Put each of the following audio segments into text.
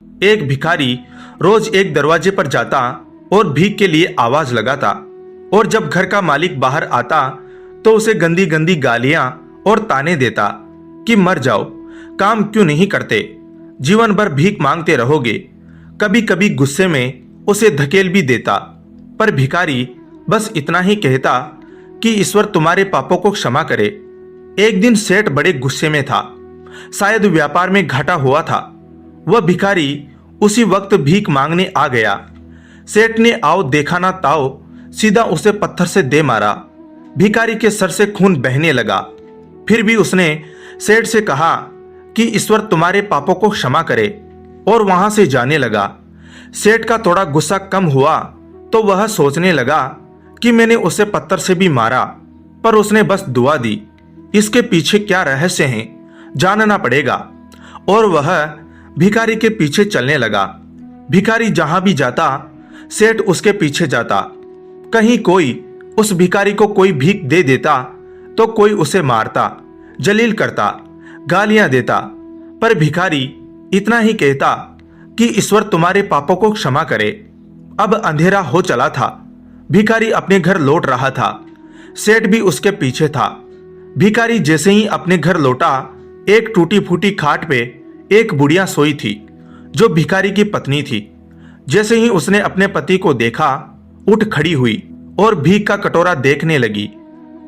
एक भिखारी रोज एक दरवाजे पर जाता और भीख के लिए आवाज लगाता, और जब घर का मालिक बाहर आता तो उसे गंदी गंदी गालियां और ताने देता कि मर जाओ, काम क्यों नहीं करते, जीवन भर भीख मांगते रहोगे। कभी कभी गुस्से में उसे धकेल भी देता, पर भिखारी बस इतना ही कहता कि ईश्वर तुम्हारे पापों को क्षमा करे। एक दिन सेठ बड़े गुस्से में था, शायद व्यापार में घाटा हुआ था। वह भिखारी उसी वक्त भीख मांगने आ गया। सेठ ने आओ देखा ना ताओ सीधा उसे पत्थर से दे मारा। भिखारी के सर से खून बहने लगा। फिर भी उसने सेठ से कहा कि ईश्वर तुम्हारे पापों को क्षमा करे, और वहां से जाने लगा। सेठ का थोड़ा गुस्सा कम हुआ तो वह सोचने लगा कि मैंने उसे पत्थर से भी मारा, पर उसने बस दुआ दी। इसके पीछे क्या रहस्य है जानना पड़ेगा। और वह भिखारी के पीछे चलने लगा। भिखारी जहां भी जाता सेठ उसके पीछे जाता। कहीं कोई उस भिखारी को कोई भीख दे देता तो कोई उसे मारता, जलील करता, गालियां देता, पर भिखारी इतना ही कहता कि ईश्वर तुम्हारे पापों को क्षमा करे। अब अंधेरा हो चला था। भिखारी अपने घर लौट रहा था। सेठ भी उसके पीछे था। भिखारी जैसे ही अपने घर लौटा, एक टूटी फूटी खाट पे एक बुढ़िया सोई थी जो भिखारी की पत्नी थी। जैसे ही उसने अपने पति को देखा, उठ खड़ी हुई और भीख का कटोरा देखने लगी।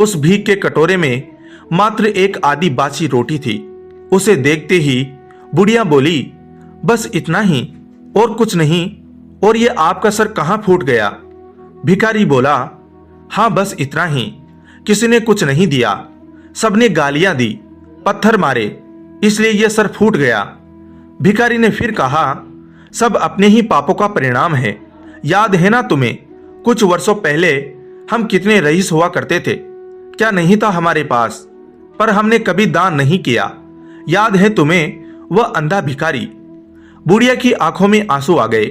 उस भीख के कटोरे में मात्र एक आधी बासी रोटी थी। उसे देखते ही बुढ़िया बोली, बस इतना ही और कुछ नहीं, और ये आपका सर कहां फूट गया? भिखारी बोला, हाँ बस इतना ही, किसी ने कुछ नहीं दिया, सबने गालियां दी, पत्थर मारे, इसलिए यह सर फूट गया। भिखारी ने फिर कहा, सब अपने ही पापों का परिणाम है। याद है ना तुम्हें, कुछ वर्षों पहले हम कितने रईस हुआ करते थे, क्या नहीं था हमारे पास, पर हमने कभी दान नहीं किया। याद है तुम्हें वह अंधा भिखारी? बुढ़िया की आंखों में आंसू आ गए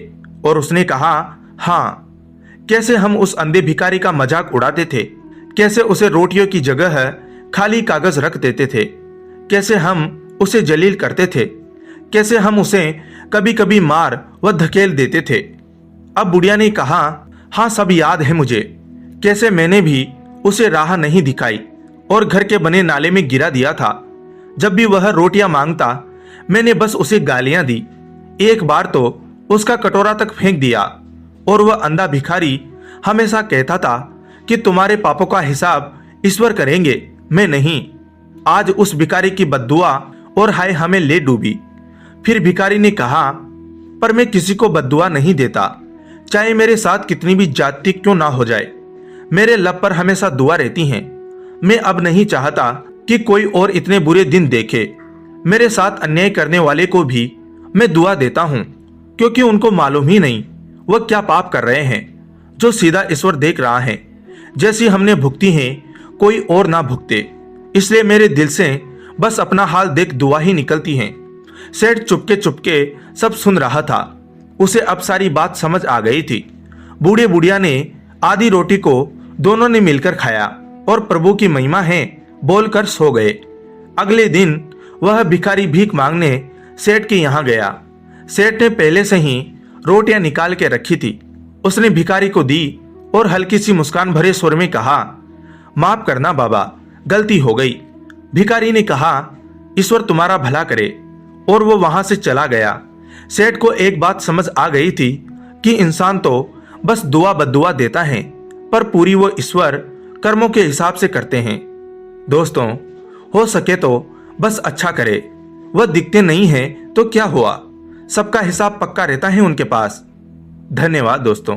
और उसने कहा, हाँ, कैसे हम उस अंधे भिखारी का मजाक उड़ाते थे, कैसे उसे रोटियों की जगह खाली कागज रख देते थे, कैसे हम उसे जलील करते थे, कैसे हम उसे कभी कभी मार व धकेल देते थे। अब बुढ़िया ने कहा, हाँ सब याद है मुझे, कैसे मैंने भी उसे राह नहीं दिखाई और घर के बने नाले में गिरा दिया था। जब भी वह रोटियां मांगता मैंने बस उसे गालियां दी। एक बार तो उसका कटोरा तक फेंक दिया। और वह अंधा भिखारी हमेशा कहता था कि तुम्हारे पापों का हिसाब ईश्वर करेंगे, मैं नहीं। आज उस भिखारी की बद्दुआ और हाय हमें ले डूबी। फिर भिखारी ने कहा, पर मैं किसी को बद्दुआ नहीं देता, चाहे मेरे साथ कितनी भी जाति क्यों ना हो जाए। मेरे लब पर हमेशा दुआ रहती हैं। मैं अब नहीं चाहता कि कोई और इतने बुरे दिन देखे। मेरे साथ अन्याय करने वाले को भी मैं दुआ देता हूं, क्योंकि उनको मालूम ही नहीं वह क्या पाप कर रहे हैं, जो सीधा ईश्वर देख रहा है। जैसी हमने भुगती हैं कोई और ना भुगते, इसलिए मेरे दिल से बस अपना हाल देख दुआ ही निकलती है। सेठ चुपके चुपके सब सुन रहा था। उसे अब सारी बात समझ आ गई थी। बूढ़े बुढ़िया ने आधी रोटी को दोनों ने मिलकर खाया और प्रभु की महिमा है बोलकर सो गए। अगले दिन वह भिखारी भीख मांगने सेठ के यहाँ गया। सेठ ने पहले से ही रोटियां निकाल के रखी थी। उसने भिखारी को दी और हल्की सी मुस्कान भरे स्वर में कहा, माफ करना बाबा, गलती हो गई। भिखारी ने कहा, ईश्वर तुम्हारा भला करे, और वो वहां से चला गया। सेठ को एक बात समझ आ गई थी कि इंसान तो बस दुआ बद्दुआ देता है, पर पूरी वो ईश्वर कर्मों के हिसाब से करते हैं। दोस्तों, हो सके तो बस अच्छा करे। वह दिखते नहीं है तो क्या हुआ, सबका हिसाब पक्का रहता है उनके पास। धन्यवाद दोस्तों।